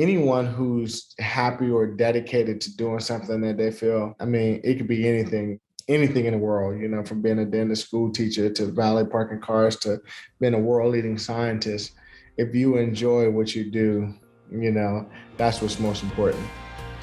anyone who's happy or dedicated to doing something that they feel, I mean, it could be anything in the world, from being a dentist, school teacher, to valet parking cars, to being a world leading scientist. If you enjoy what you do, that's what's most important.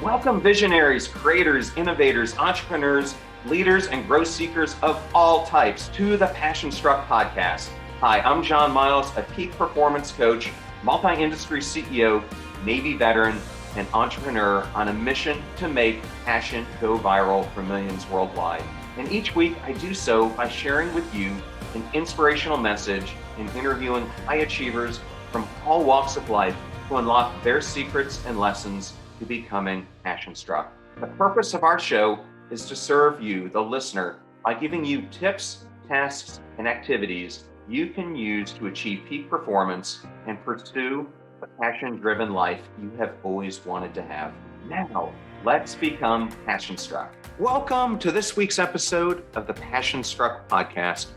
Welcome visionaries, creators, innovators, entrepreneurs, leaders, and growth seekers of all types to the Passion Struck podcast. Hi, I'm John Miles, a peak performance coach, multi-industry CEO, Navy veteran, and entrepreneur on a mission to make passion go viral for millions worldwide. And each week I do so by sharing with you an inspirational message and interviewing high achievers from all walks of life to unlock their secrets and lessons to becoming passion struck. The purpose of our show is to serve you, the listener, by giving you tips, tasks, and activities you can use to achieve peak performance and pursue the passion-driven life you have always wanted to have. Now, let's become passion struck. Welcome to this week's episode of the Passion Struck podcast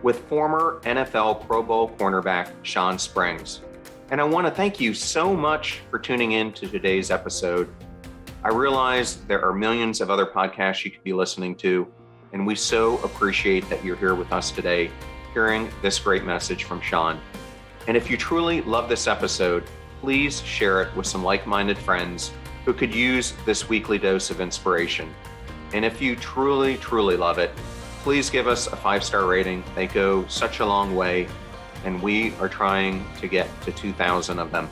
with former NFL Pro Bowl cornerback Shawn Springs. And I want to thank you so much for tuning in to today's episode. I realize there are millions of other podcasts you could be listening to, and we so appreciate that you're here with us today, hearing this great message from Shawn. And if you truly love this episode, please share it with some like-minded friends who could use this weekly dose of inspiration. And if you truly, truly love it, please give us a 5-star rating. They go such a long way, and we are trying to get to 2,000 of them.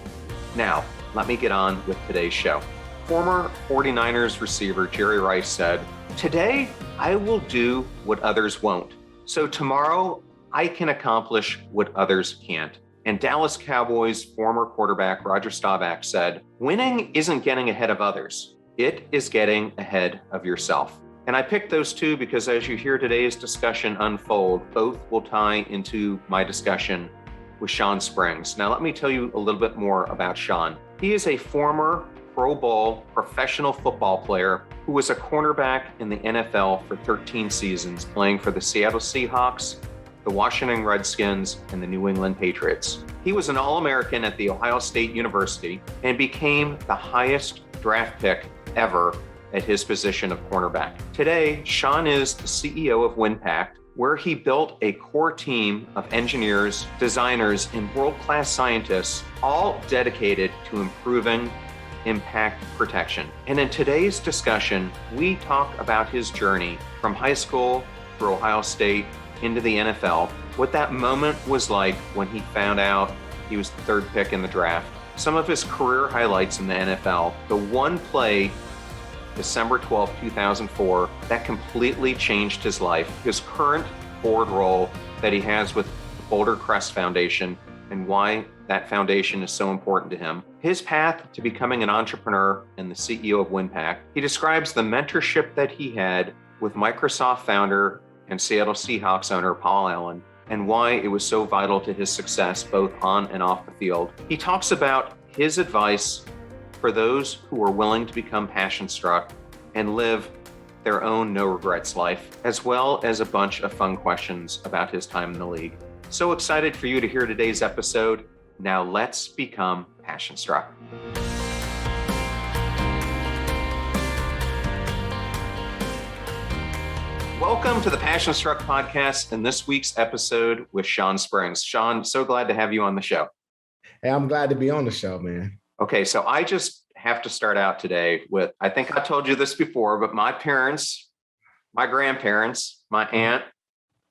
Now, let me get on with today's show. Former 49ers receiver Jerry Rice said, "Today, I will do what others won't. So tomorrow, I can accomplish what others can't." And Dallas Cowboys former quarterback Roger Staubach said, "Winning isn't getting ahead of others. It is getting ahead of yourself." And I picked those two because as you hear today's discussion unfold, both will tie into my discussion with Shawn Springs. Now, let me tell you a little bit more about Shawn. He is a former Pro Bowl professional football player who was a cornerback in the NFL for 13 seasons, playing for the Seattle Seahawks, the Washington Redskins, and the New England Patriots. He was an All-American at The Ohio State University and became the highest draft pick ever at his position of cornerback. Today, Shawn is the CEO of Windpact, where he built a core team of engineers, designers, and world-class scientists, all dedicated to improving impact protection. And in today's discussion, we talk about his journey from high school through Ohio State into the NFL, what that moment was like when he found out he was the third pick in the draft, some of his career highlights in the NFL, the one play, December 12, 2004, that completely changed his life, his current board role that he has with the Boulder Crest Foundation, and why that foundation is so important to him, his path to becoming an entrepreneur and the CEO of Windpact. He describes the mentorship that he had with Microsoft founder and Seattle Seahawks owner Paul Allen, and why it was so vital to his success both on and off the field. He talks about his advice for those who are willing to become passion struck and live their own no regrets life, as well as a bunch of fun questions about his time in the league. So excited for you to hear today's episode. Now let's become passion struck. Welcome to the Passion Struck podcast and this week's episode with Shawn Springs. Shawn, so glad to have you on the show. Hey, I'm glad to be on the show, man. Okay, so I just have to start out today with, I think I told you this before, but my parents, my grandparents, my aunt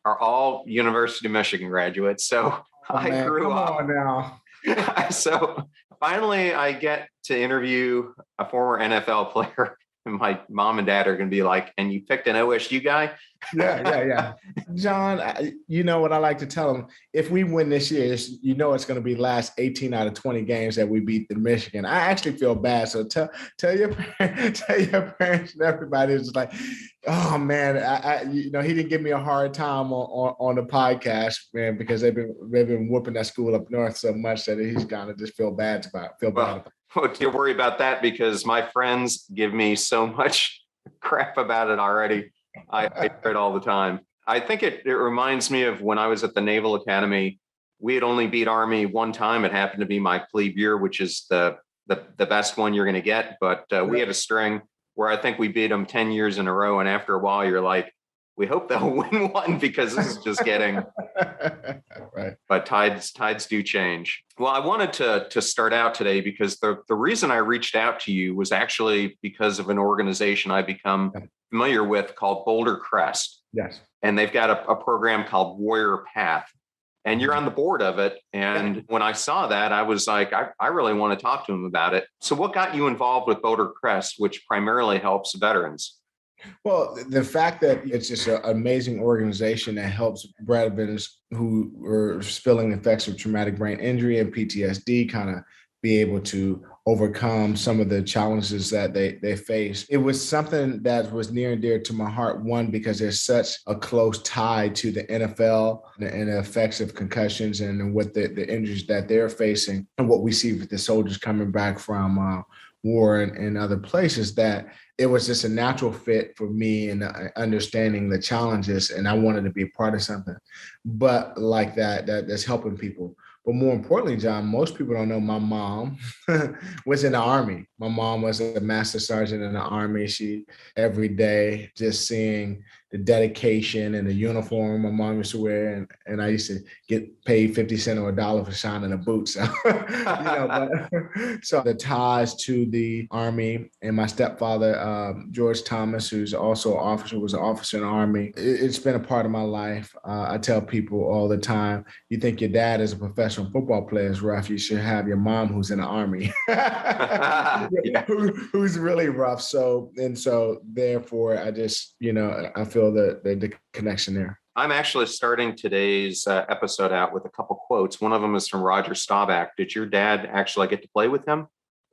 are all University of Michigan graduates. So I grew up. Come on now. So finally I get to interview a former NFL player. And my mom and dad are going to be like, "And you picked an OSU guy?" Yeah. John, you know what I like to tell them? If we win this year, it's going to be last 18 out of 20 games that we beat the Michigan. I actually feel bad. So tell your parents and everybody is like, "Oh man, he didn't give me a hard time on the podcast, man, because they've been whooping that school up north so much that he's gonna just feel bad about it." Well, don't worry about that because my friends give me so much crap about it already. I hear it all the time. I think it reminds me of when I was at the Naval Academy. We had only beat Army one time. It happened to be my plebe year, which is the the best one you're going to get. But we had a string where I think we beat them 10 years in a row. And after a while, you're like, we hope they'll win one because this is just getting right. But tides do change. Well, I wanted to start out today because the reason I reached out to you was actually because of an organization I become familiar with called Boulder Crest. Yes. And they've got a program called Warrior PATTH. And you're on the board of it. And when I saw that, I was like, I really want to talk to him about it. So what got you involved with Boulder Crest, which primarily helps veterans? Well, the fact that it's just an amazing organization that helps veterans who are feeling the effects of traumatic brain injury and PTSD kind of be able to overcome some of the challenges that they face. It was something that was near and dear to my heart, one, because there's such a close tie to the NFL and the effects of concussions and what the injuries that they're facing and what we see with the soldiers coming back from war and other places, that it was just a natural fit for me in understanding the challenges. And I wanted to be a part of something, but like that's helping people. But more importantly, John, most people don't know my mom was in the Army. My mom was a master sergeant in the Army. She, every day, just seeing the dedication and the uniform my mom used to wear. And I used to get paid 50 cents or $1 for shining a boot. So, so the ties to the Army and my stepfather, George Thomas, who's also an officer, was an officer in the Army. It's been a part of my life. I tell people all the time, you think your dad is a professional football player is rough, you should have your mom who's in the Army, who's really rough. So therefore, I just, I feel the connection there. I'm actually starting today's episode out with a couple quotes. One of them is from Roger Staubach. Did your dad actually get to play with him?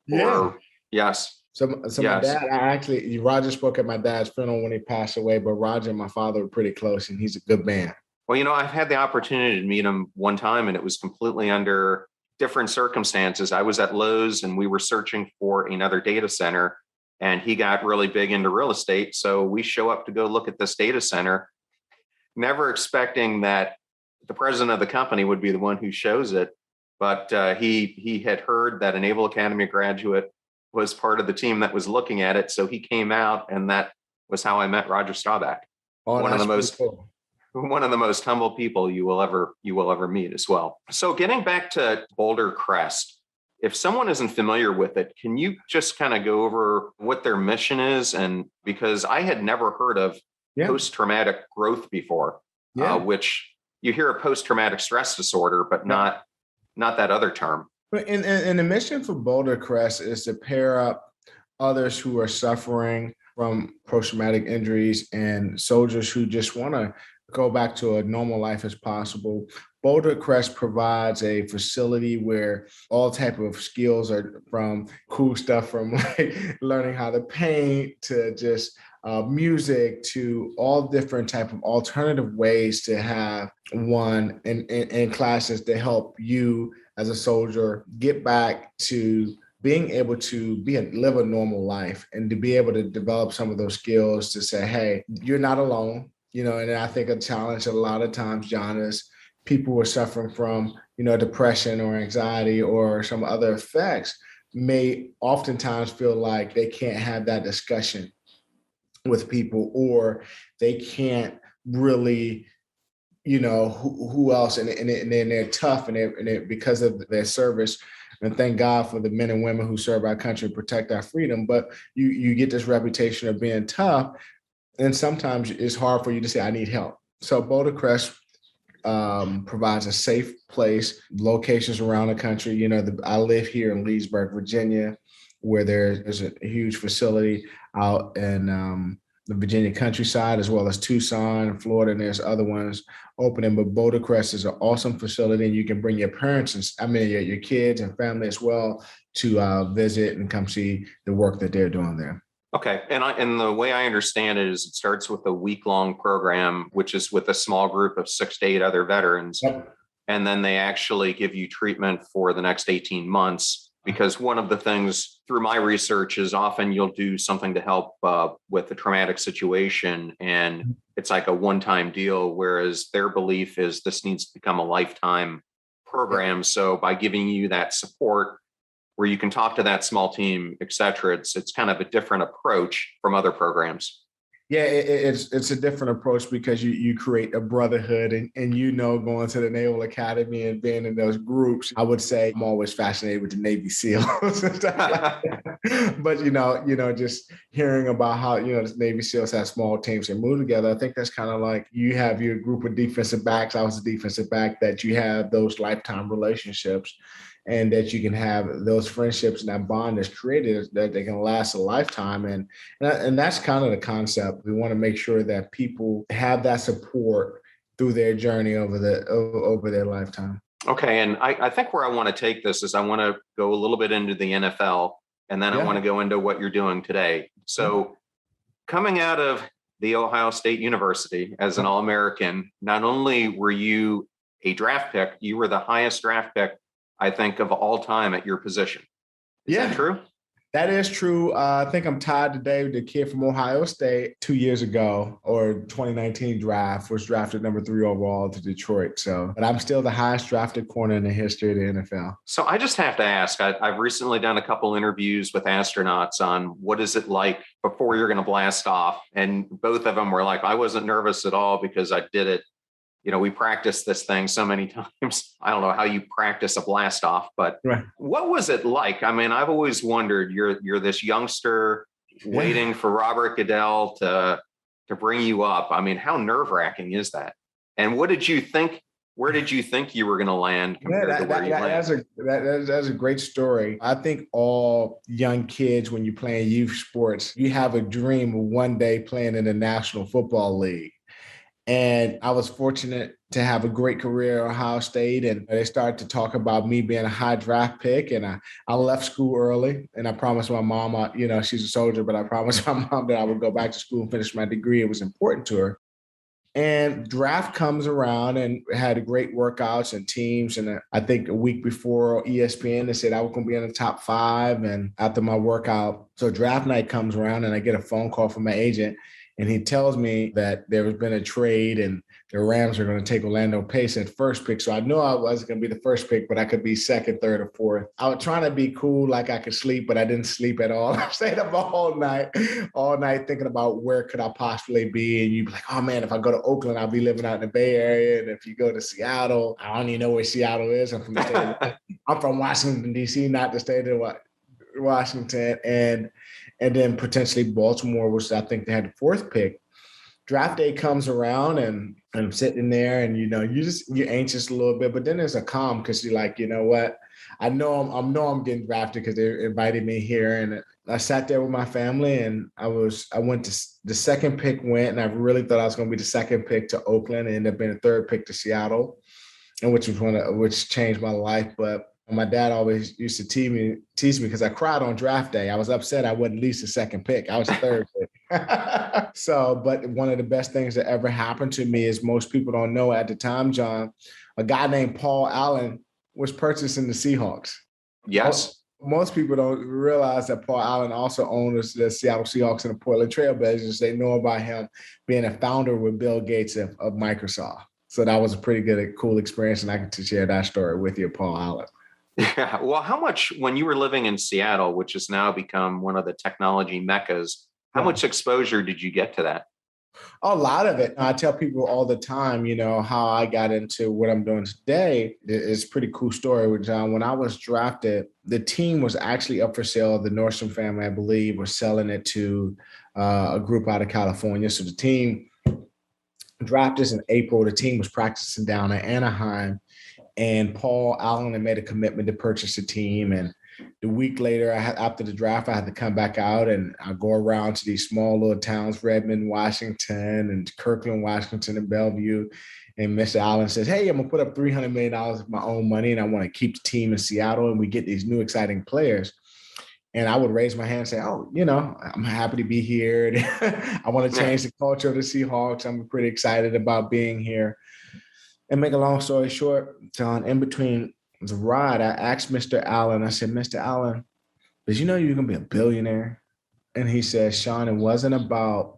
Yeah. Yes. So yes. My dad, Roger spoke at my dad's funeral when he passed away, but Roger and my father were pretty close, and he's a good man. Well, I've had the opportunity to meet him one time, and it was completely under different circumstances. I was at Lowe's, and we were searching for another data center, and he got really big into real estate. So we show up to go look at this data center, never expecting that the president of the company would be the one who shows it. But he had heard that a Naval Academy graduate was part of the team that was looking at it. So he came out, and that was how I met Roger Staubach. One of the most humble people you will ever meet as well. So getting back to Boulder Crest, if someone isn't familiar with it, can you just kind of go over what their mission is? And because I had never heard of post-traumatic growth before, which you hear a post-traumatic stress disorder, but not that other term. And the mission for Boulder Crest is to pair up others who are suffering from post-traumatic injuries and soldiers who just want to go back to a normal life as possible. Boulder Crest provides a facility where all type of skills are, from cool stuff from like learning how to paint to just music to all different type of alternative ways to have one in classes to help you as a soldier get back to being able to live a normal life and to be able to develop some of those skills to say, hey, you're not alone. And I think a challenge a lot of times, John, is people who are suffering from, depression or anxiety or some other effects may oftentimes feel like they can't have that discussion with people, or they can't really, who else, and they're tough and they're because of their service. And thank God for the men and women who serve our country and protect our freedom. But you get this reputation of being tough. And sometimes it's hard for you to say, I need help. So Boulder Crest provides a safe place, locations around the country. I live here in Leesburg, Virginia, where there's a huge facility out in the Virginia countryside, as well as Tucson, Florida, and there's other ones opening. But Boulder Crest is an awesome facility, and you can bring your parents and your kids and family as well to visit and come see the work that they're doing there. Okay. And the way I understand it is it starts with a week-long program, which is with a small group of 6 to 8 other veterans. Yep. And then they actually give you treatment for the next 18 months. Because one of the things through my research is often you'll do something to help with a traumatic situation, and it's like a one-time deal, whereas their belief is this needs to become a lifetime program. So by giving you that support, where you can talk to that small team, et cetera. It's kind of a different approach from other programs. Yeah, it's a different approach because you create a brotherhood and going to the Naval Academy and being in those groups. I would say I'm always fascinated with the Navy SEALs and stuff like that. But just hearing about how the Navy SEALs have small teams and move together, I think that's kind of like you have your group of defensive backs. I was a defensive back, that you have those lifetime relationships, and that you can have those friendships and that bond that's created that they can last a lifetime. And that's kind of the concept. We want to make sure that people have that support through their journey over their lifetime. Okay. And I think where I want to take this is I want to go a little bit into the NFL, and then I want to go into what you're doing today. So coming out of the Ohio State University as an All-American, not only were you a draft pick, you were the highest draft pick, I think, of all time at your position. Is that true? That is true. I think I'm tied today with the kid from Ohio State 2 years ago, or 2019 draft, was drafted number 3 overall to Detroit. But I'm still the highest drafted corner in the history of the NFL. So I just have to ask, I've recently done a couple interviews with astronauts on what is it like before you're going to blast off. And both of them were like, I wasn't nervous at all because I did it. We practiced this thing so many times. I don't know how you practice a blast off, but What was it like? I mean, I've always wondered, you're this youngster waiting for Robert Goodell to bring you up. I mean, how nerve-wracking is that? And what did you think? Where did you think you were going to land compared to where you landed? That's a great story. I think all young kids, when you're playing youth sports, you have a dream of one day playing in the National Football League. And I was fortunate to have a great career at Ohio State. And they started to talk about me being a high draft pick. And I left school early. And I promised my mom, she's a soldier, but I promised my mom that I would go back to school and finish my degree. It was important to her. And draft comes around, and had great workouts and teams. And I think a week before ESPN, they said I was going to be in the top 5. And after my workout, so draft night comes around, and I get a phone call from my agent. And he tells me that there has been a trade and the Rams are going to take Orlando Pace at first pick. So I knew I wasn't going to be the first pick, but I could be second, third, or fourth. I was trying to be cool, like I could sleep, but I didn't sleep at all. I stayed up all night thinking about where could I possibly be. And you'd be like, oh man, if I go to Oakland, I'll be living out in the Bay Area. And if you go to Seattle, I don't even know where Seattle is. I'm from Washington, D.C., not the state of Washington. And then potentially Baltimore, which I think they had the 4th pick. Draft day comes around, and I'm sitting there, and you're anxious a little bit, but then there's a calm because you're like, you know what? I know I'm getting drafted because they invited me here, and I sat there with my family, and I went to the 2nd pick went, and I really thought I was going to be the 2nd pick to Oakland, and ended up being the 3rd pick to Seattle, and which changed my life, but. My dad always used to tease me because I cried on draft day. I was upset I wasn't at least the 2nd pick. I was the 3rd pick. But one of the best things that ever happened to me is most people don't know at the time, John, a guy named Paul Allen was purchasing the Seahawks. Yes. Most people don't realize that Paul Allen also owns the Seattle Seahawks and the Portland Trailblazers. They know about him being a founder with Bill Gates of Microsoft. So that was a pretty cool experience, and I get to share that story with you, Paul Allen. Yeah. Well, how much, when you were living in Seattle, which has now become one of the technology meccas, how much exposure did you get to that? A lot of it. I tell people all the time, how I got into what I'm doing today. It's a pretty cool story with John. When I was drafted, the team was actually up for sale. The Nordstrom family, I believe, was selling it to a group out of California. So the team drafted us in April. The team was practicing down in Anaheim. And Paul Allen had made a commitment to purchase the team. And the week later, after the draft, I had to come back out, and I go around to these small little towns, Redmond, Washington, and Kirkland, Washington, and Bellevue. And Mr. Allen says, hey, I'm going to put up $300 million of my own money, and I want to keep the team in Seattle, and we get these new exciting players. And I would raise my hand and say, oh, I'm happy to be here. I want to change the culture of the Seahawks. I'm pretty excited about being here. And make a long story short, John, in between the ride, I asked Mr. Allen, I said, Mr. Allen, did you know you're going to be a billionaire? And he said, Shawn, it wasn't about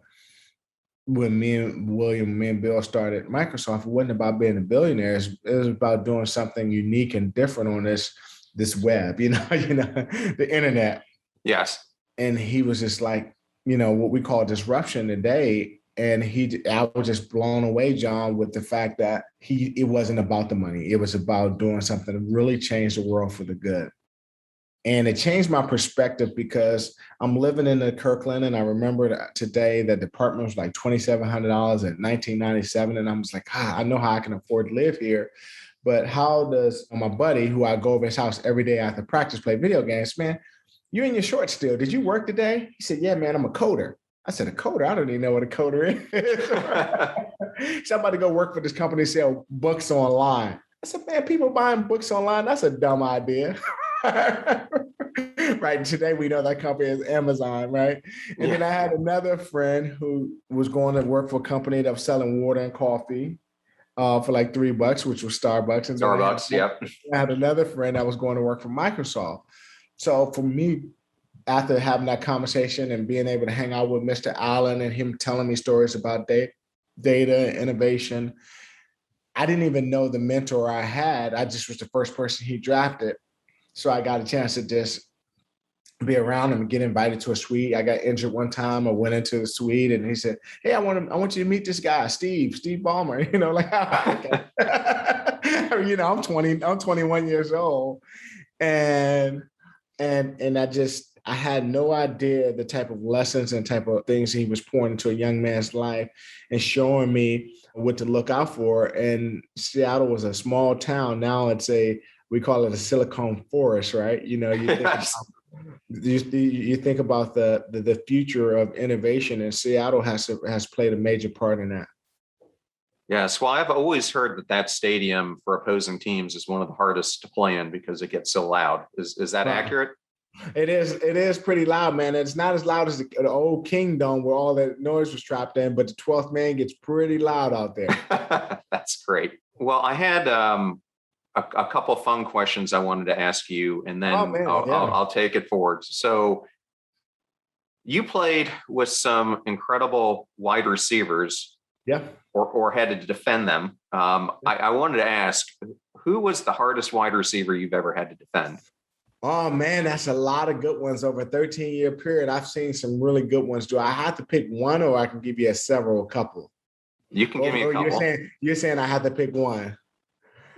when me and Bill started Microsoft. It wasn't about being a billionaire. It was about doing something unique and different on this this web, the internet. Yes. And he was just like, what we call disruption today. And I was just blown away, John, with the fact that it wasn't about the money. It was about doing something to really change the world for the good. And it changed my perspective because I'm living in the Kirkland, and I remember today that the apartment was like $2,700 in 1997. And I was like, I know how I can afford to live here. But how does my buddy, who I go over his house every day after practice, play video games, man, you're in your shorts still. Did you work today? He said, yeah, man, I'm a coder. I said, a coder? I don't even know what a coder is. So I'm about to go work for this company, sell books online. I said, man, people buying books online, that's a dumb idea. Right. Today, we know that company is Amazon, right? And then I had another friend who was going to work for a company that was selling water and coffee for like $3, which was Starbucks. And Starbucks, yep. I had another friend that was going to work for Microsoft. So for me, after having that conversation and being able to hang out with Mr. Allen and him telling me stories about data, innovation, I didn't even know the mentor I had. I just was the first person he drafted. So I got a chance to just be around him and get invited to a suite. I got injured one time. I went into the suite and he said, hey, I want you to meet this guy, Steve Ballmer. I'm 21 years old. And I had no idea the type of lessons and type of things he was pouring into a young man's life and showing me what to look out for. And Seattle was a small town. Now we call it a Silicon Forest, right? You think about the future of innovation, and Seattle has played a major part in that. Yes. Well, I've always heard that stadium for opposing teams is one of the hardest to play in because it gets so loud. Is that accurate? It is pretty loud, man. It's not as loud as the old King Dome where all that noise was trapped in, but the 12th man gets pretty loud out there. That's great. Well, I had a couple of fun questions I wanted to ask you, and then I'll take it forward. So you played with some incredible wide receivers, or had to defend them. I wanted to ask, who was the hardest wide receiver you've ever had to defend? Oh, man, that's a lot of good ones over a 13-year period. I've seen some really good ones. Do I have to pick one, or I can give you a couple? You can give me a couple. You're saying I have to pick one.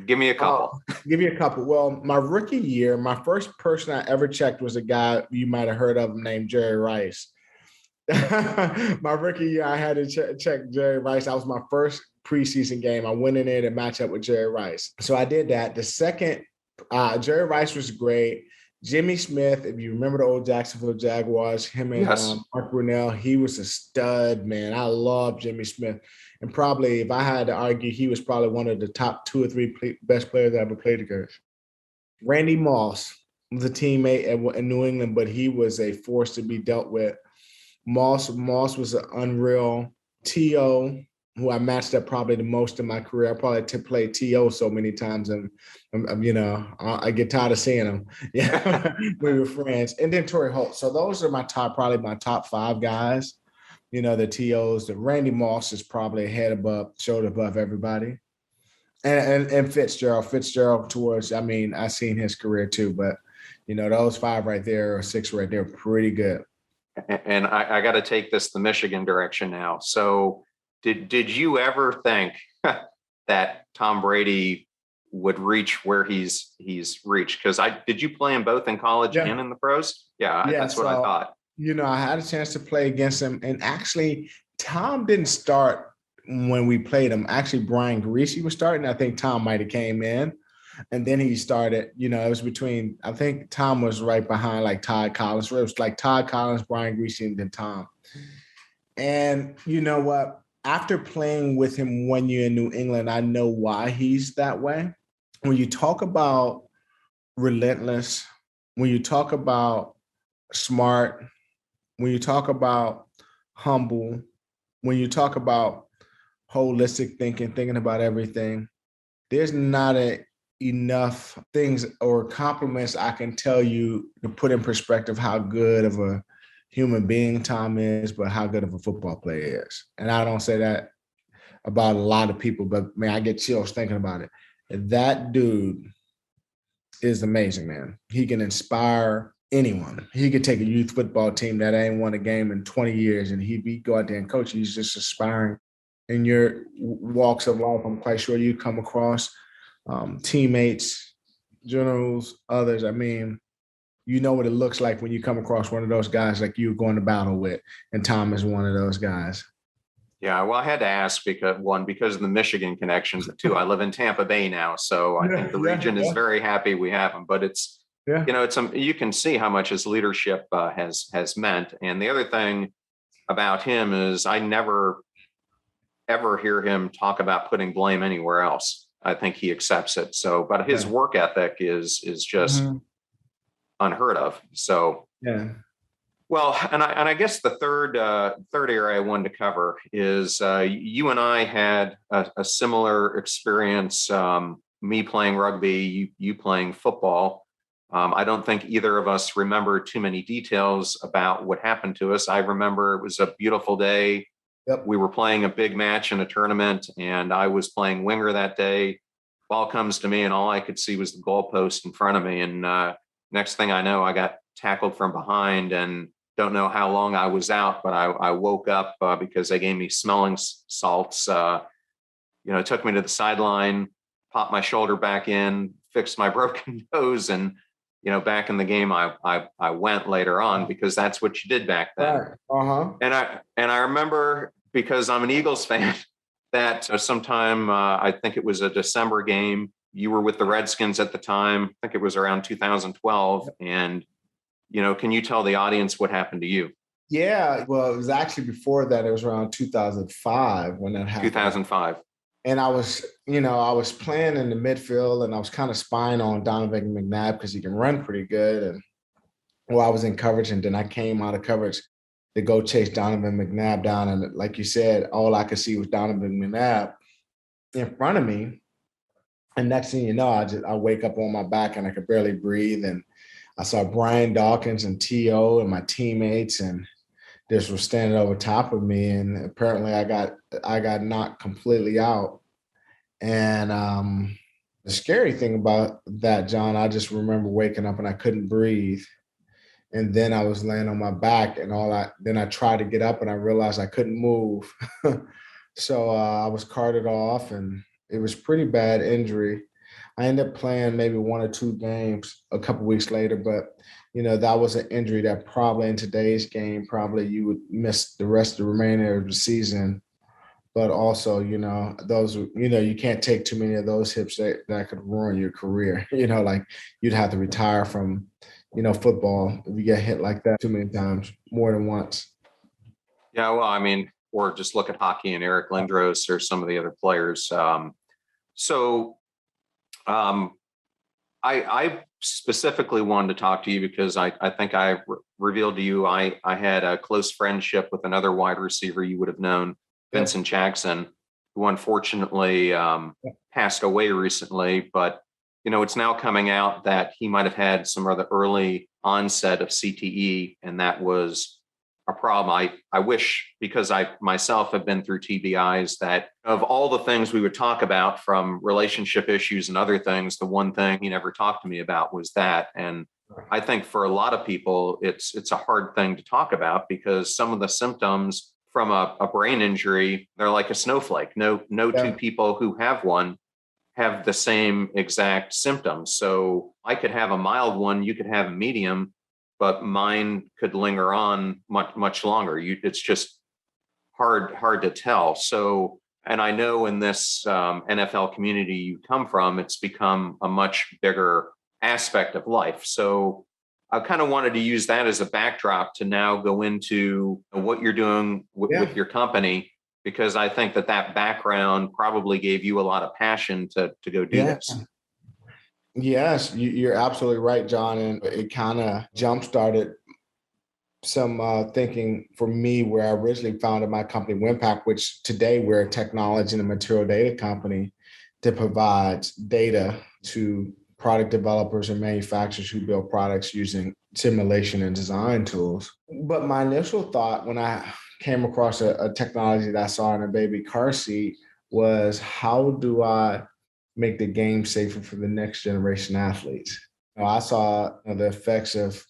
Give me a couple. Give you a couple. Well, my rookie year, my first person I ever checked was a guy you might have heard of named Jerry Rice. My rookie year, I had to check Jerry Rice. That was my first preseason game. I went in there to match up with Jerry Rice. So I did that. The second, Jerry Rice was great. Jimmy Smith, if you remember the old Jacksonville Jaguars, him and Mark Brunell, he was a stud, man. I love Jimmy Smith. And probably, if I had to argue, he was probably one of the top 2 or 3 best players I ever played against. Randy Moss was a teammate in New England, but he was a force to be dealt with. Moss was an unreal. T.O., who I matched up probably the most in my career. I probably played T.O. so many times, and I get tired of seeing him. Yeah, we were friends. And then Torrey Holt. So those are probably my top 5 guys. The T.O.s. The Randy Moss is probably shoulder above everybody. And Fitzgerald towards, I've seen his career too, but those 5 right there or 6 right there, pretty good. And I got to take this the Michigan direction now. So did you ever think that Tom Brady would reach where he's reached? Because did you play him both in college and in the pros? Yeah, that's what I thought. I had a chance to play against him, and actually Tom didn't start when we played him. Actually, Brian Greasy was starting. I think Tom might have came in, and then he started. It was between, I think Tom was right behind like Todd Collins. It was like Todd Collins, Brian Greasy, and then Tom. And you know what? After playing with him 1 year in New England, I know why he's that way. When you talk about relentless, when you talk about smart, when you talk about humble, when you talk about holistic thinking about everything, there's not enough things or compliments I can tell you to put in perspective how good of a human being Tom is, but how good of a football player is. And I don't say that about a lot of people, but man, I get chills thinking about it. That dude is amazing, man. He can inspire anyone. He could take a youth football team that ain't won a game in 20 years and he'd go out there and coach. He's just aspiring in your walks of life. I'm quite sure you come across teammates, generals, others. I mean, you know what it looks like when you come across one of those guys like you're going to battle with, and Tom is one of those guys. Yeah, well, I had to ask because of the Michigan connections, but two, I live in Tampa Bay now, so I think the region is very happy we have him. But it's you can see how much his leadership has meant. And the other thing about him is I never ever hear him talk about putting blame anywhere else. I think he accepts it. So, but his work ethic is just unheard of. So yeah. Well, and I guess the third area I wanted to cover is you and I had a similar experience. Me playing rugby, you playing football. I don't think either of us remember too many details about what happened to us. I remember it was a beautiful day. Yep. We were playing a big match in a tournament, and I was playing winger that day. Ball comes to me, and all I could see was the goalpost in front of me. And next thing I know, I got tackled from behind, and don't know how long I was out, but I woke up because they gave me smelling salts. It took me to the sideline, popped my shoulder back in, fixed my broken nose, and back in the game I went later on because that's what you did back then. Right. And I remember, because I'm an Eagles fan, that sometime I think it was a December game. You were with the Redskins at the time. I think it was around 2012, and can you tell the audience what happened to you? Yeah, well, it was actually before that. It was around 2005 when that happened. 2005. And I was playing in the midfield, and I was kind of spying on Donovan McNabb because he can run pretty good. And I was in coverage, and then I came out of coverage to go chase Donovan McNabb down. And like you said, all I could see was Donovan McNabb in front of me. And next thing you know, I wake up on my back and I could barely breathe. And I saw Brian Dawkins and T.O. and my teammates, and this was standing over top of me. And apparently I got knocked completely out. And the scary thing about that, John, I just remember waking up and I couldn't breathe. And then I was laying on my back, and then I tried to get up and I realized I couldn't move. So I was carted off, and it was pretty bad injury. I ended up playing maybe 1 or 2 games a couple weeks later, but that was an injury that probably in today's game, probably you would miss the rest of the remainder of the season. But also, those, you can't take too many of those hits that could ruin your career. Like you'd have to retire from, football if you get hit like that too many times, more than once. Yeah, well, I mean, or just look at hockey and Eric Lindros or some of the other players. I specifically wanted to talk to you because I think I revealed to you I had a close friendship with another wide receiver you would have known, Vincent Jackson, who unfortunately passed away recently. But it's now coming out that he might have had some of the early onset of CTE, and that was a problem. I wish, because I myself have been through TBIs, that of all the things we would talk about, from relationship issues and other things, the one thing he never talked to me about was that. And I think for a lot of people, it's a hard thing to talk about because some of the symptoms from a brain injury, they're like a snowflake. No two people who have one have the same exact symptoms. So I could have a mild one, you could have a medium, but mine could linger on much, much longer. It's just hard to tell. So, and I know in this NFL community you come from, it's become a much bigger aspect of life. So I kind of wanted to use that as a backdrop to now go into what you're doing with your company, because I think that background probably gave you a lot of passion to go do this. Yes, you're absolutely right, John. And it kind of jump-started some thinking for me, where I originally founded my company, Windpact, which today we're a technology and a material data company that provides data to product developers and manufacturers who build products using simulation and design tools. But my initial thought when I came across a technology that I saw in a baby car seat was, how do I make the game safer for the next generation athletes? I saw the effects of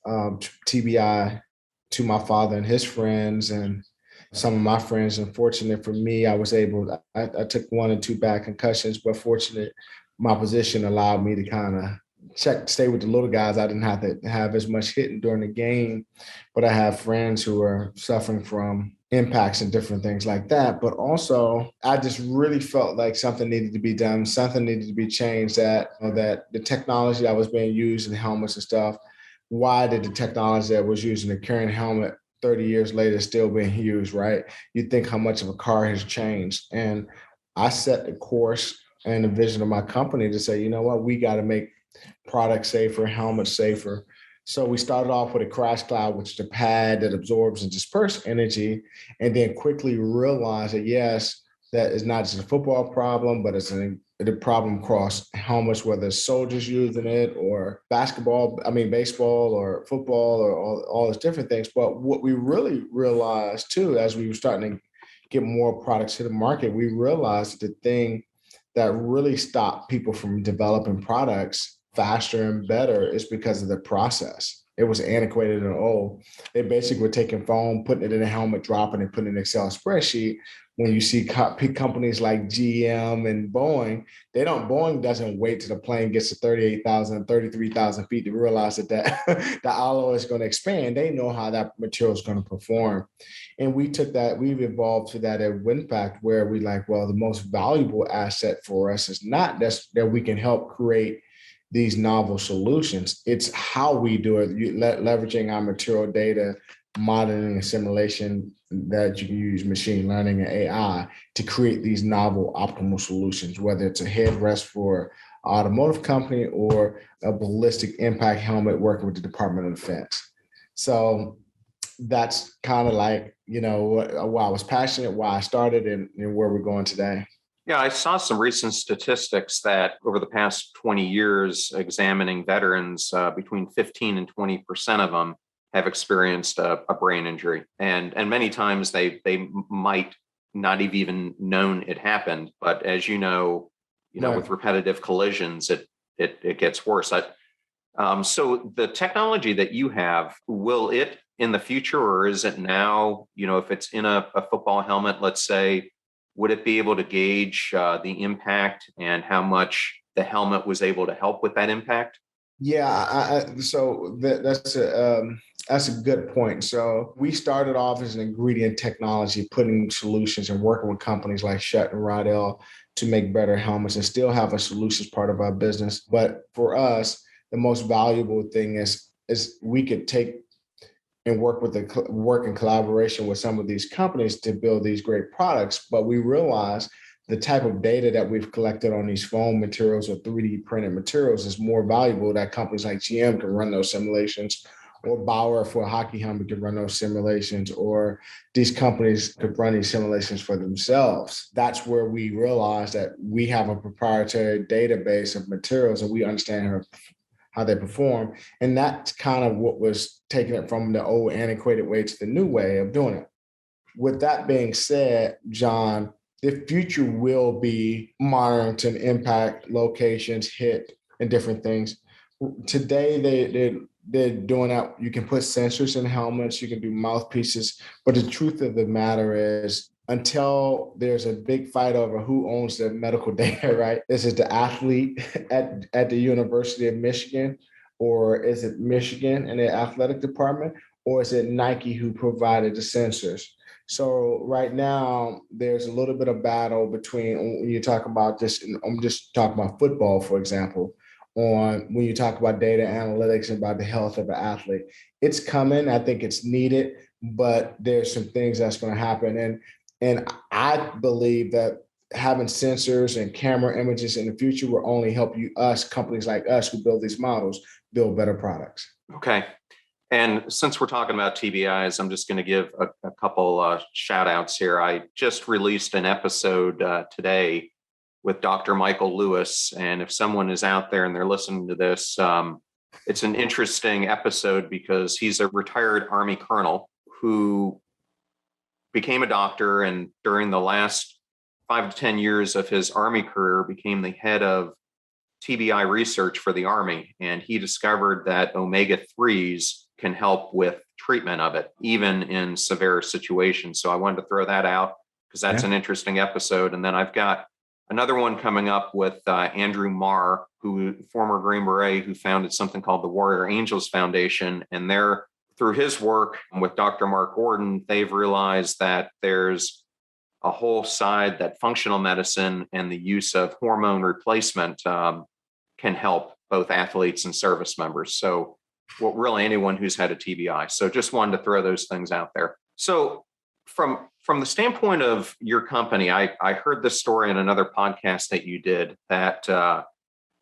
TBI to my father and his friends and some of my friends. Unfortunate for me, I took 1 and 2 bad concussions, but fortunate my position allowed me to kind of stay with the little guys. I didn't have to have as much hitting during the game, but I have friends who are suffering from impacts and different things like that. But also, I just really felt like something needed to be done, something needed to be changed, that the technology that was being used in helmets and stuff, why did the technology that was used in the current helmet 30 years later still being used, right? You think how much of a car has changed. And I set the course and the vision of my company to say, you know what, we got to make products safer, helmets safer. So we started off with a crash cloud, which is a pad that absorbs and disperses energy, and then quickly realized that, yes, that is not just a football problem, but it's a problem across helmets, whether it's soldiers using it or baseball or football or all those different things. But what we really realized too, as we were starting to get more products to the market, we realized the thing that really stopped people from developing products faster and better is because of the process. It was antiquated and old. They basically were taking foam, putting it in a helmet, dropping it, putting it in an Excel spreadsheet. When you see companies like GM and Boeing, Boeing doesn't wait till the plane gets to 38,000, 33,000 feet to realize that the alloy is going to expand. They know how that material is going to perform. And we've evolved to that at Windpact, where we the most valuable asset for us is not that we can help create these novel solutions. It's how we do it, leveraging our material data, modeling and simulation, that you can use machine learning and AI to create these novel optimal solutions, whether it's a headrest for an automotive company or a ballistic impact helmet working with the Department of Defense. So that's kind of why I was passionate, why I started, and where we're going today. Yeah, I saw some recent statistics that over the past 20 years, examining veterans, between 15 and 20% of them have experienced a brain injury. And many times they might not have even known it happened. But as you know, Right. With repetitive collisions, it gets worse. So the technology that you have, will it in the future, or is it now, if it's in a football helmet, let's say, would it be able to gauge the impact and how much the helmet was able to help with that impact? Yeah, that's a good point. So we started off as an ingredient technology, putting solutions and working with companies like Shutt and Rydell to make better helmets, and still have a solutions part of our business. But for us, the most valuable thing is we could take and work in collaboration with some of these companies to build these great products. But we realize the type of data that we've collected on these foam materials or 3D printed materials is more valuable, that companies like GM can run those simulations, or Bauer for a hockey helmet can run those simulations, or these companies could run these simulations for themselves. That's where we realize that we have a proprietary database of materials and we understand how they perform. And that's kind of what was taking it from the old antiquated way to the new way of doing it. With that being said, John, the future will be monitoring impact, locations, hit, and different things. Today, they're doing that. You can put sensors in helmets, you can do mouthpieces, but the truth of the matter is, until there's a big fight over who owns the medical data, right? Is it the athlete at the University of Michigan, or is it Michigan and the athletic department, or is it Nike who provided the sensors? So right now, there's a little bit of battle between, when you talk about this, I'm just talking about football, for example, on when you talk about data analytics and about the health of an athlete. It's coming. I think it's needed, but there's some things that's going to happen. And I believe that having sensors and camera images in the future will only help companies like us who build these models, build better products. Okay. And since we're talking about TBIs, I'm just going to give a couple shout outs here. I just released an episode today with Dr. Michael Lewis. And if someone is out there and they're listening to this, it's an interesting episode because he's a retired Army colonel who became a doctor, and during the last 5 to 10 years of his Army career became the head of TBI research for the Army, and he discovered that omega-3s can help with treatment of it, even in severe situations. So I wanted to throw that out because that's an interesting episode. And then I've got another one coming up with Andrew Marr, who former Green Beret, who founded something called the Warrior Angels Foundation. And through his work with Dr. Mark Gordon, they've realized that there's a whole side that functional medicine and the use of hormone replacement can help both athletes and service members. So really anyone who's had a TBI. So just wanted to throw those things out there. So from the standpoint of your company, I heard this story in another podcast that you did that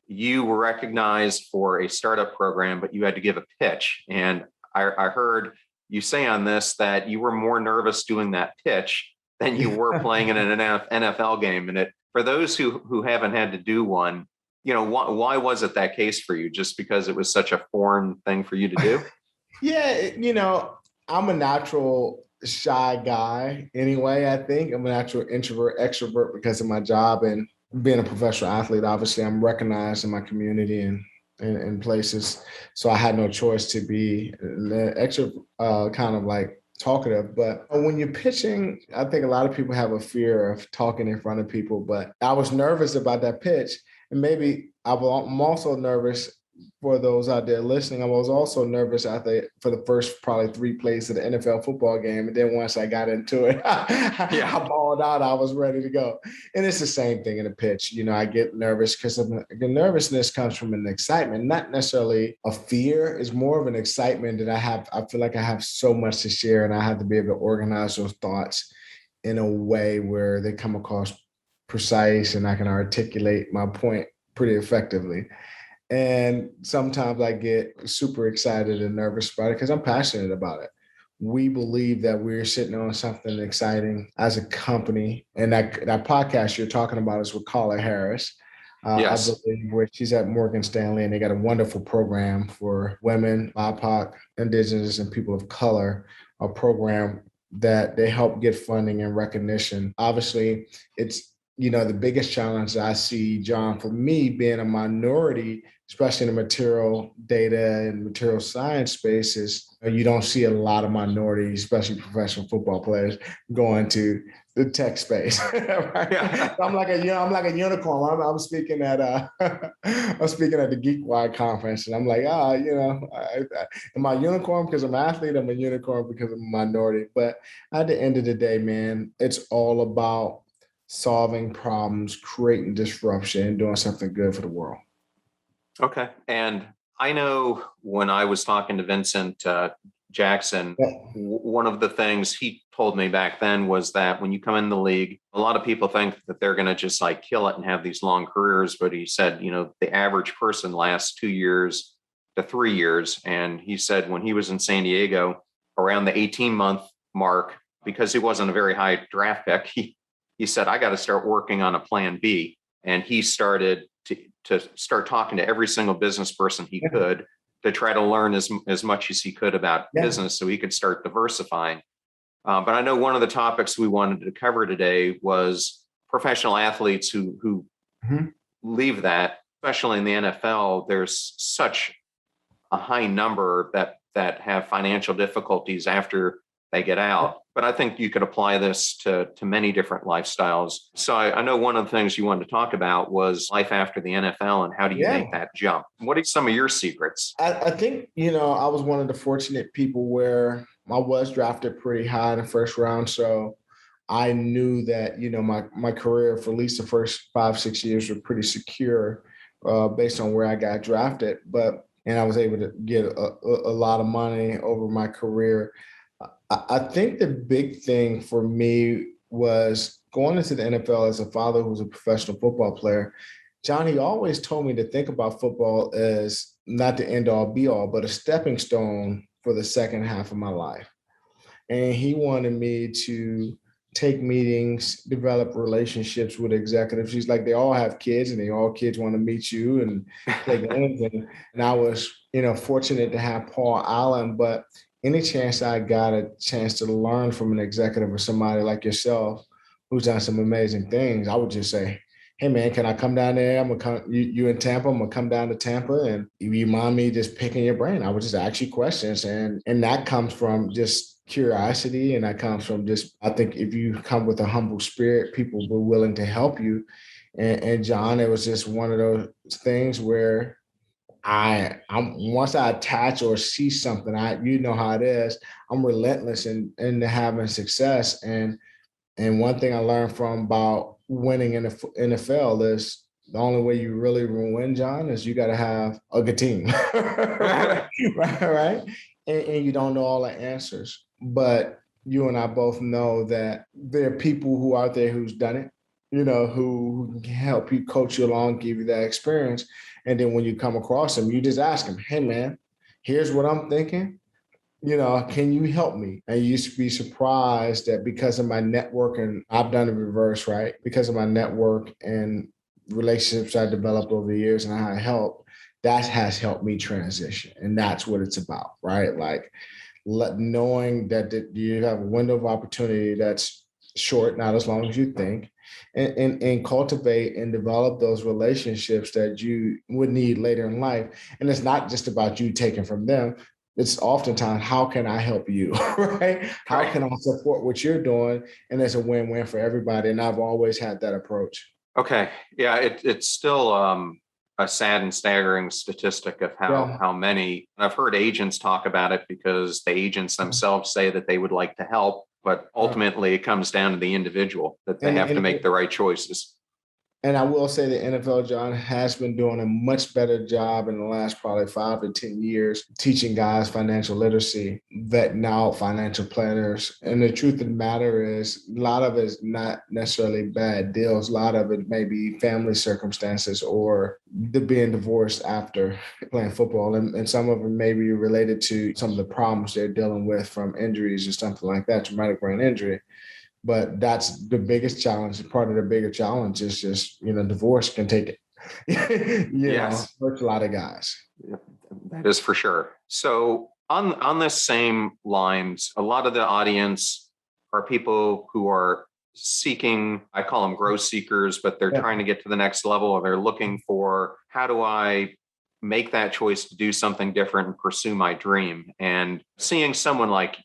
you were recognized for a startup program, but you had to give a pitch. And I heard you say on this that you were more nervous doing that pitch than you were playing in an NFL game. And for those who haven't had to do one, why was it that case for you? Just because it was such a foreign thing for you to do? Yeah, I'm a natural shy guy anyway. I think I'm a natural introvert, extrovert because of my job and being a professional athlete. Obviously, I'm recognized in my community and in places. So I had no choice to be extra kind of like talkative. But when you're pitching, I think a lot of people have a fear of talking in front of people. But I was nervous about that pitch. And maybe I'm also nervous for those out there listening. I was also nervous for the first probably 3 plays of the NFL football game. And then once I got into it, I balled out. I was ready to go. And it's the same thing in a pitch. I get nervous because the nervousness comes from an excitement, not necessarily a fear. It's more of an excitement that I have. I feel like I have so much to share and I have to be able to organize those thoughts in a way where they come across precise and I can articulate my point pretty effectively. And sometimes I get super excited and nervous about it because I'm passionate about it. We believe that we're sitting on something exciting as a company. And that podcast you're talking about is with Carla Harris. Yes. I believe where she's at Morgan Stanley, and they got a wonderful program for women, BIPOC, Indigenous, and people of color, a program that they help get funding and recognition. Obviously, it's the biggest challenge I see, John, for me being a minority, especially in the material data and material science spaces, you don't see a lot of minorities, especially professional football players, going to the tech space. Right? Yeah. I'm like a unicorn. I'm speaking at the Geek Wide conference, and I'm like, am I a unicorn because I'm an athlete? I'm a unicorn because I'm a minority. But at the end of the day, man, it's all about solving problems, creating disruption, and doing something good for the world. Okay. And I know when I was talking to Vincent Jackson, one of the things he told me back then was that when you come in the league, a lot of people think that they're going to just like kill it and have these long careers. But he said, the average person lasts 2 years to 3 years. And he said when he was in San Diego around the 18-month mark, because he wasn't a very high draft pick, he said, I got to start working on a plan B. And he started to start talking to every single business person he could to try to learn as much as he could about business so he could start diversifying. But I know one of the topics we wanted to cover today was professional athletes who leave that, especially in the NFL. There's such a high number that have financial difficulties after they get out. But I think you could apply this to many different lifestyles. So I know one of the things you wanted to talk about was life after the NFL and how do you make that jump? What are some of your secrets? I think, I was one of the fortunate people where I was drafted pretty high in the first round. So I knew that, my career for at least the first 5-6 years was pretty secure based on where I got drafted. And I was able to get a lot of money over my career. I think the big thing for me was going into the NFL as a father who was a professional football player. Johnny always told me to think about football as not the end all be all, but a stepping stone for the second half of my life. And he wanted me to take meetings, develop relationships with executives. He's like, they all have kids and all kids want to meet you and play games. And I was, fortunate to have Paul Allen, but any chance I got a chance to learn from an executive or somebody like yourself who's done some amazing things, I would just say, hey man, can I come down there? I'm gonna come. You in Tampa? I'm gonna come down to Tampa, and you mind me just picking your brain? I would just ask you questions, and that comes from just curiosity, and that comes from just, I think if you come with a humble spirit, people were willing to help you. And John, it was just one of those things where I'm once I attach or see something, you know how it is. I'm relentless in having success. And one thing I learned from about winning in the NFL is the only way you really win, John, is you got to have a good team, right? And you don't know all the answers, but you and I both know that there are people who are out there who's done it, who can help you, coach you along, give you that experience. And then when you come across them, you just ask them, hey man, here's what I'm thinking. Can you help me? And you used to be surprised that because of my network, and I've done the reverse, right? Because of my network and relationships I developed over the years and how I help, that has helped me transition. And that's what it's about, right? Like knowing that you have a window of opportunity that's short, not as long as you think, and cultivate and develop those relationships that you would need later in life. And it's not just about you taking from them. It's oftentimes, how can I help you, right? How can I support what you're doing? And it's a win-win for everybody. And I've always had that approach. Okay. Yeah, it's still a sad and staggering statistic of how many. I've heard agents talk about it because the agents themselves say that they would like to help, but ultimately it comes down to the individual, that they have to make the right choices. And I will say the NFL, John, has been doing a much better job in the last probably 5 to 10 years teaching guys financial literacy, vetting out financial planners. And the truth of the matter is, a lot of it is not necessarily bad deals. A lot of it may be family circumstances or being divorced after playing football. And some of it may be related to some of the problems they're dealing with from injuries or something like that, traumatic brain injury. But that's the biggest challenge. Part of the bigger challenge is just, divorce can take it. Yes. Hurts a lot of guys. That is for sure. So on this same lines, a lot of the audience are people who are seeking, I call them growth seekers, but they're trying to get to the next level, or they're looking for, how do I make that choice to do something different and pursue my dream? And seeing someone like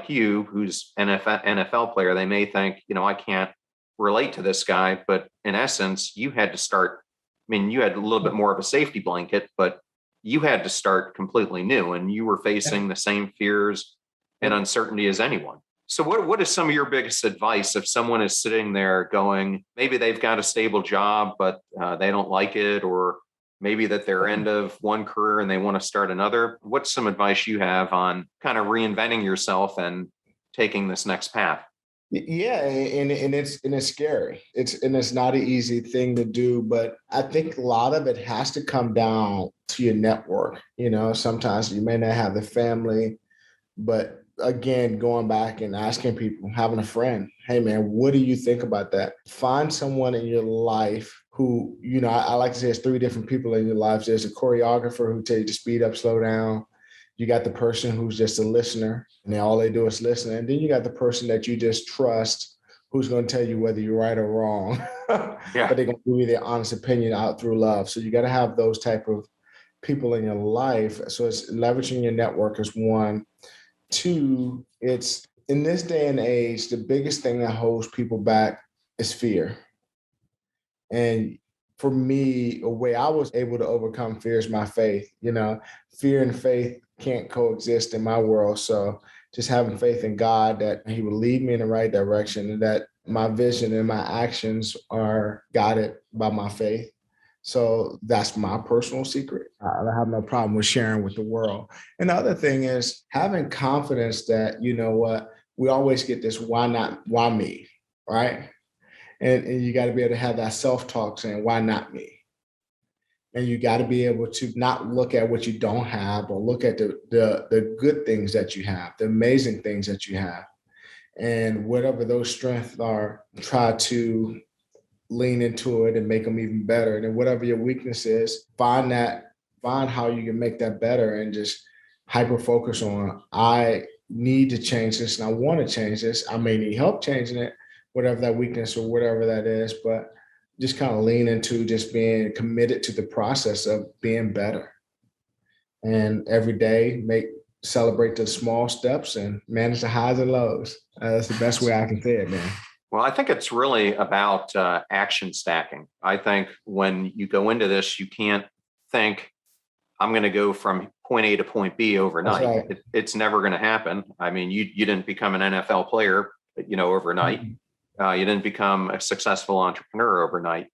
you, who's an NFL player, they may think, I can't relate to this guy, but in essence, you had to start. I mean, you had a little bit more of a safety blanket, but you had to start completely new, and you were facing the same fears and uncertainty as anyone. So what is some of your biggest advice if someone is sitting there going, maybe they've got a stable job, but they don't like it, or maybe that they're end of one career and they want to start another? What's some advice you have on kind of reinventing yourself and taking this next path? Yeah, and it's scary. It's not an easy thing to do, but I think a lot of it has to come down to your network. Sometimes you may not have the family, but again, going back and asking people, having a friend, hey man, what do you think about that? Find someone in your life who, I like to say it's 3 different people in your life. There's a choreographer who tells you to speed up, slow down. You got the person who's just a listener, and all they do is listen. And then you got the person that you just trust, who's going to tell you whether you're right or wrong. But they're going to give you their honest opinion out through love. So you got to have those type of people in your life. So it's leveraging your network is one. 2, it's in this day and age, the biggest thing that holds people back is fear. And for me, a way I was able to overcome fear is my faith. Fear and faith can't coexist in my world. So just having faith in God that He will lead me in the right direction, and that my vision and my actions are guided by my faith. So that's my personal secret. I have no problem with sharing with the world. And the other thing is having confidence that, we always get this, why not, why me, right? And you got to be able to have that self-talk saying, why not me? And you got to be able to not look at what you don't have, but look at the good things that you have, the amazing things that you have. And whatever those strengths are, try to lean into it and make them even better. And then whatever your weakness is, find how you can make that better, and just hyper focus on, I need to change this and I want to change this. I may need help changing it, whatever that weakness or whatever that is, but just kind of lean into just being committed to the process of being better. And every day celebrate the small steps and manage the highs and lows. That's the best way I can say it, man. Well, I think it's really about action stacking. I think when you go into this, you can't think, I'm going to go from point A to point B overnight. Right. It's never going to happen. I mean, you didn't become an NFL player, overnight. Mm-hmm. You didn't become a successful entrepreneur overnight.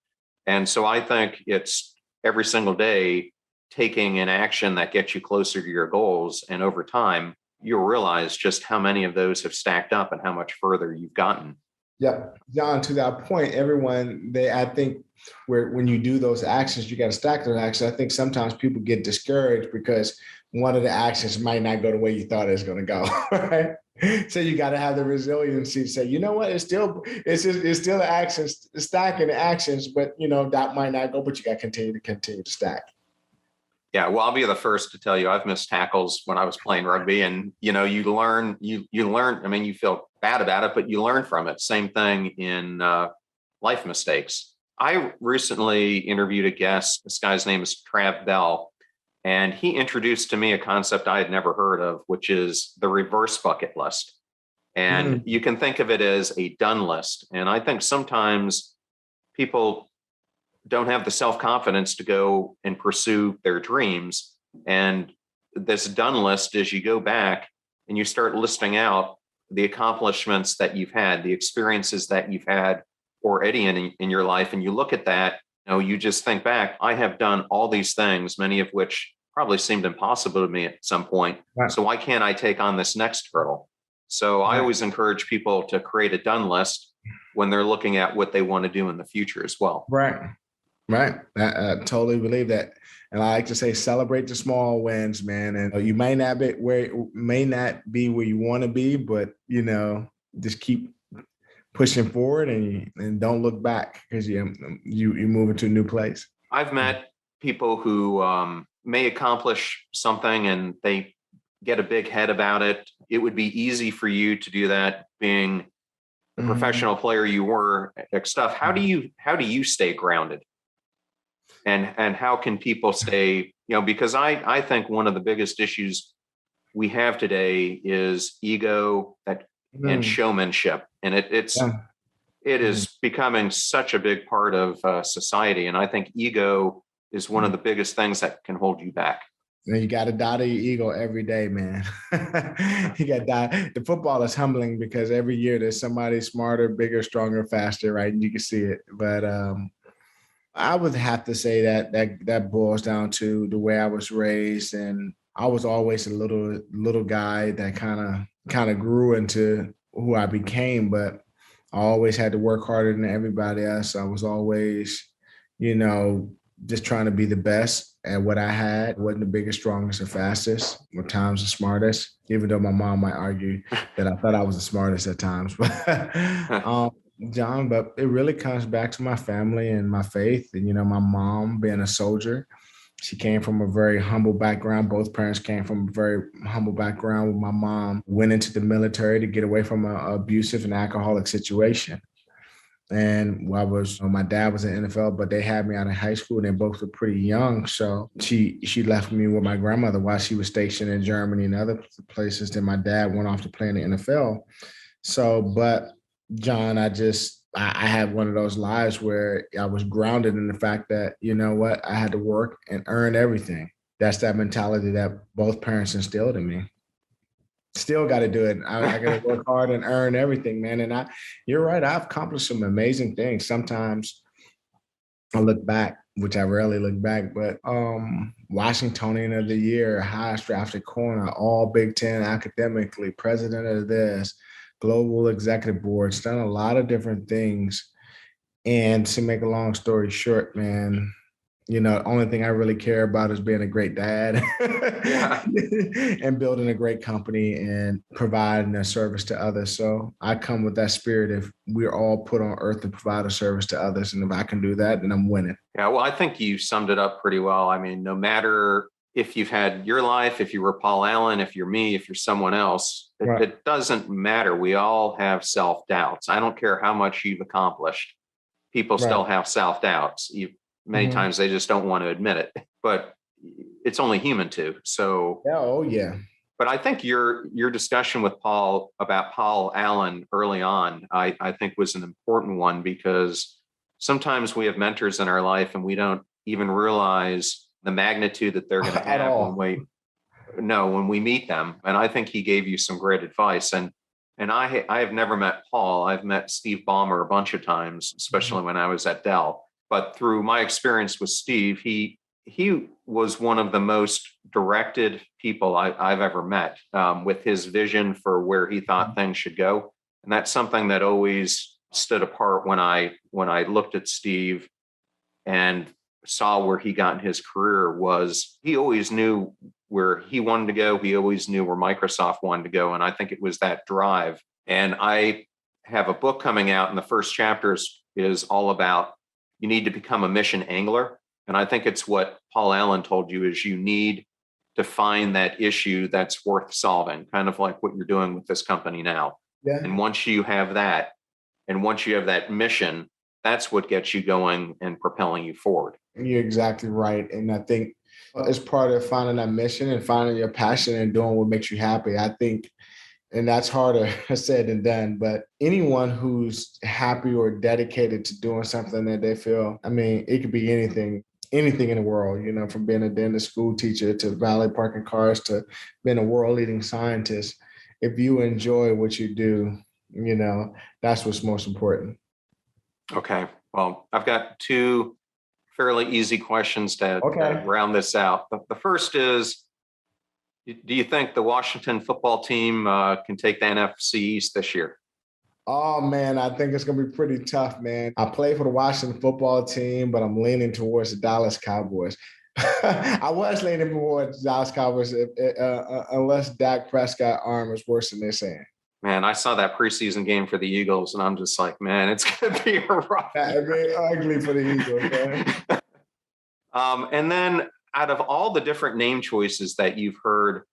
And so I think it's every single day taking an action that gets you closer to your goals. And over time, you'll realize just how many of those have stacked up and how much further you've gotten. Yeah, John, to that point, I think when you do those actions, you got to stack those actions. I think sometimes people get discouraged because one of the actions might not go the way you thought it was going to go, right? So you got to have the resiliency to say, you know what, it's still the actions, stacking the actions, but that might not go, but you got to continue to stack. Yeah, well, I'll be the first to tell you, I've missed tackles when I was playing rugby, and you learn. I mean, you feel bad about it, but you learn from it. Same thing in life mistakes. I recently interviewed a guest. This guy's name is Trav Bell, and he introduced to me a concept I had never heard of, which is the reverse bucket list. And you can think of it as a done list. And I think sometimes people don't have the self-confidence to go and pursue their dreams. And this done list is you go back and you start listing out the accomplishments that you've had, the experiences that you've had already in your life. And you look at that, you just think back, I have done all these things, many of which probably seemed impossible to me at some point. Right. So why can't I take on this next hurdle? So I always encourage people to create a done list when they're looking at what they want to do in the future as well. Right. Right. I totally believe that. And I like to say, celebrate the small wins, man. And you may not be where you want to be, but, just keep pushing forward and don't look back because you move into a new place. I've met people who may accomplish something and they get a big head about it. It would be easy for you to do that being the professional player you were, stuff. How do you stay grounded? And how can people stay, because I think one of the biggest issues we have today is ego and showmanship. And it is becoming such a big part of society. And I think ego is one of the biggest things that can hold you back. And you got to die to your ego every day, man. You got to die. The football is humbling because every year there's somebody smarter, bigger, stronger, faster, right? And you can see it. But I would have to say that boils down to the way I was raised, and I was always a little guy that kind of grew into who I became. But I always had to work harder than everybody else. I was always, just trying to be the best at what I had. I wasn't the biggest, strongest, or fastest, or times the smartest. Even though my mom might argue that I thought I was the smartest at times, but. John, but it really comes back to my family and my faith. And, my mom being a soldier, she came from a very humble background. Both parents came from a very humble background. My mom went into the military to get away from an abusive and alcoholic situation. And my dad was in the NFL, but they had me out of high school and they both were pretty young. So she left me with my grandmother while she was stationed in Germany and other places. Then my dad went off to play in the NFL. So, but John, I had one of those lives where I was grounded in the fact that, I had to work and earn everything. That's that mentality that both parents instilled in me. Still got to do it. I got to work hard and earn everything, man. And you're right. I've accomplished some amazing things. Sometimes I look back, which I rarely look back, but Washingtonian of the Year, highest drafted corner, all Big Ten academically, president of this, global executive boards, done a lot of different things. And to make a long story short, man, the only thing I really care about is being a great dad and building a great company and providing a service to others. So I come with that spirit. If we're all put on earth to provide a service to others, and if I can do that, then I'm winning. Yeah, well, I think you summed it up pretty well. I mean, no matter if you've had your life, if you were Paul Allen, if you're me, if you're someone else, it doesn't matter. We all have self-doubts. I don't care how much you've accomplished. people Right. still have self-doubts. Many times they just don't want to admit it, but it's only human to. So, Yeah, oh yeah. but I think your discussion with Paul about Paul Allen early on, I think was an important one, because sometimes we have mentors in our life and we don't even realize the magnitude that they're going to At have all. when we meet them. And I think he gave you some great advice. And I have never met Paul. I've met Steve Ballmer a bunch of times, especially when I was at Dell. But through my experience with Steve, he was one of the most directed people I've ever met, with his vision for where he thought things should go. And that's something that always stood apart when I looked at Steve and saw where he got in his career. Was he always knew where he wanted to go. He always knew where Microsoft wanted to go. And I think it was that drive. And I have a book coming out, and the first chapter is all about, you need to become a mission angler. And I think it's what Paul Allen told you, is you need to find that issue that's worth solving, kind of like what you're doing with this company now. Yeah. And once you have that, and once you have that mission, that's what gets you going and propelling you forward. You're exactly right. And I think it's part of finding that mission and finding your passion and doing what makes you happy. I think, and that's harder said than done, but anyone who's happy or dedicated to doing something that they feel, I mean, it could be anything in the world, from being a dentist, school teacher, to valet parking cars, to being a world leading scientist. If you enjoy what you do, that's what's most important. Okay. Well, I've got two fairly easy questions to round this out. The first is, do you think the Washington football team can take the NFC East this year? Oh, man, I think it's going to be pretty tough, man. I play for the Washington football team, but I'm leaning towards the Dallas Cowboys. I was leaning towards the Dallas Cowboys unless Dak Prescott's arm is worse than they're saying. Man, I saw that preseason game for the Eagles, and I'm just like, man, it's going to be a rough year. Very ugly for the Eagles, man. And then, out of all the different name choices that you've heard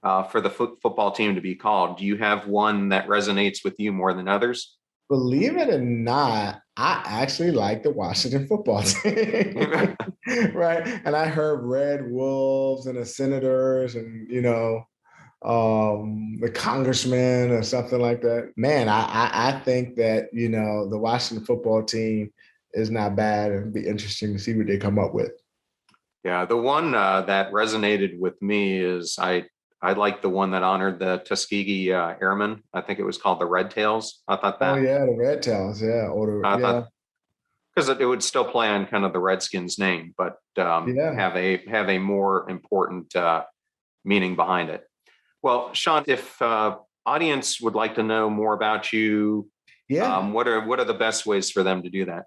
for the football team to be called, do you have one that resonates with you more than others? Believe it or not, I actually like the Washington football team. Right. And I heard Red Wolves and the Senators and, the congressman or something like that. Man, I think that, the Washington football team is not bad, and it'd be interesting to see what they come up with. Yeah, the one that resonated with me is I like the one that honored the Tuskegee Airmen. I think it was called the Red Tails. I thought that. Oh yeah, the Red Tails. Yeah, thought, because it would still play on kind of the Redskins name, but have a more important meaning behind it. Well, Shawn, if audience would like to know more about you, what are the best ways for them to do that?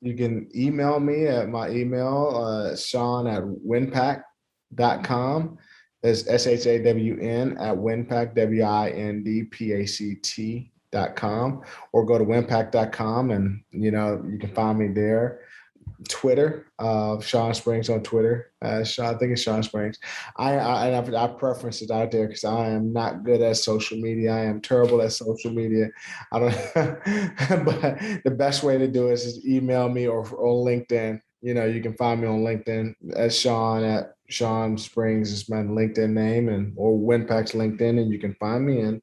You can email me at my email, Shawn@Windpact.com. It's SHAWN at Windpact, WINDPACT.com, or go to Windpact.com and you can find me there. Twitter, Shawn Springs on Twitter. I think it's Shawn Springs. I preference it out there because I am not good at social media. I am terrible at social media. I don't. But the best way to do it is just email me or LinkedIn. You can find me on LinkedIn as Shawn at Shawn Springs is my LinkedIn name, or Windpact's LinkedIn, and you can find me.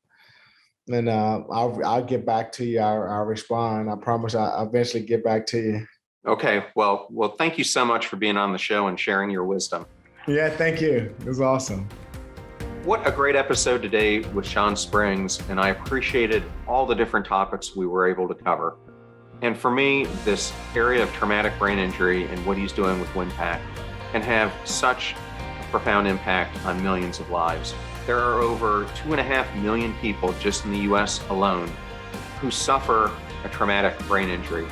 And I'll get back to you. I'll respond. I promise. I'll eventually get back to you. Okay. Well, thank you so much for being on the show and sharing your wisdom. Yeah, thank you. It was awesome. What a great episode today with Shawn Springs, and I appreciated all the different topics we were able to cover. And for me, this area of traumatic brain injury and what he's doing with Windpact can have such a profound impact on millions of lives. There are over 2.5 million people just in the US alone who suffer a traumatic brain injury.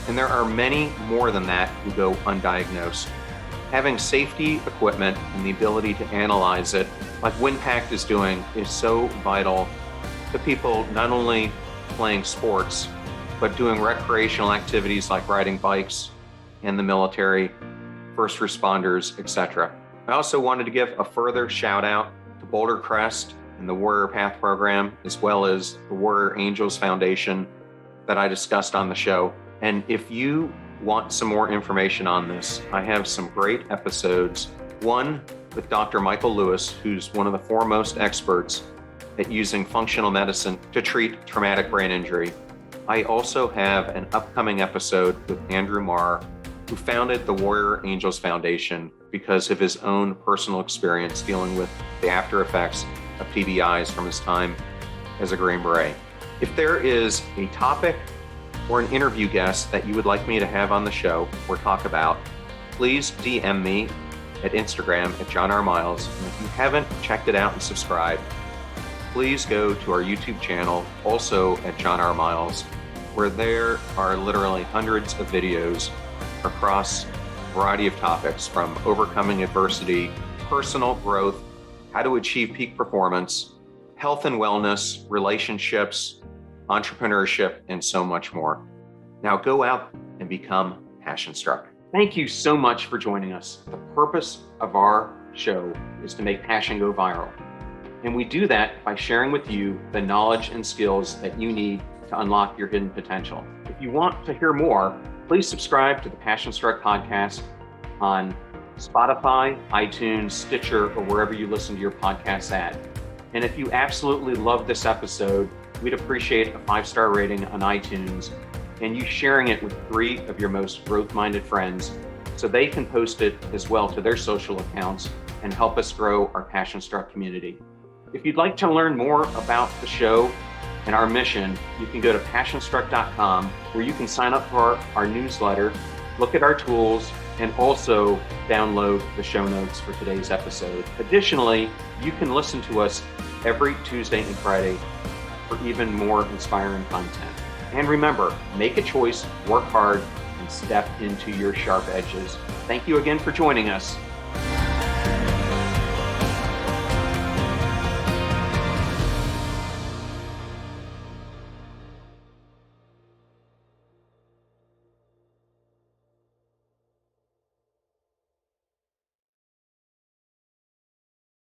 And there are many more than that who go undiagnosed. Having safety equipment and the ability to analyze it, like Windpact is doing, is so vital to people not only playing sports, but doing recreational activities like riding bikes in the military, first responders, etc. I also wanted to give a further shout out to Boulder Crest and the Warrior PATTH program, as well as the Warrior Angels Foundation, that I discussed on the show. And if you want some more information on this, I have some great episodes. One with Dr. Michael Lewis, who's one of the foremost experts at using functional medicine to treat traumatic brain injury. I also have an upcoming episode with Andrew Marr, who founded the Warrior Foundation because of his own personal experience dealing with the after effects of TBIs from his time as a Green Beret. If there is a topic or an interview guest that you would like me to have on the show or talk about, please DM me at Instagram at John R. Miles. And if you haven't checked it out and subscribed, please go to our YouTube channel, also at John R. Miles, where there are literally hundreds of videos across a variety of topics, from overcoming adversity, personal growth, how to achieve peak performance, health and wellness, relationships, entrepreneurship, and so much more. Now go out and become passion struck. Thank you so much for joining us. The purpose of our show is to make passion go viral. And we do that by sharing with you the knowledge and skills that you need to unlock your hidden potential. If you want to hear more, please subscribe to the Passion Struck podcast on Spotify, iTunes, Stitcher, or wherever you listen to your podcasts at. And if you absolutely love this episode, we'd appreciate a 5-star rating on iTunes and you sharing it with 3 of your most growth-minded friends so they can post it as well to their social accounts and help us grow our Passion Struck community. If you'd like to learn more about the show and our mission, you can go to passionstruck.com, where you can sign up for our newsletter, look at our tools, and also download the show notes for today's episode. Additionally, you can listen to us every Tuesday and Friday for even more inspiring content. And remember, make a choice, work hard, and step into your sharp edges. Thank you again for joining us.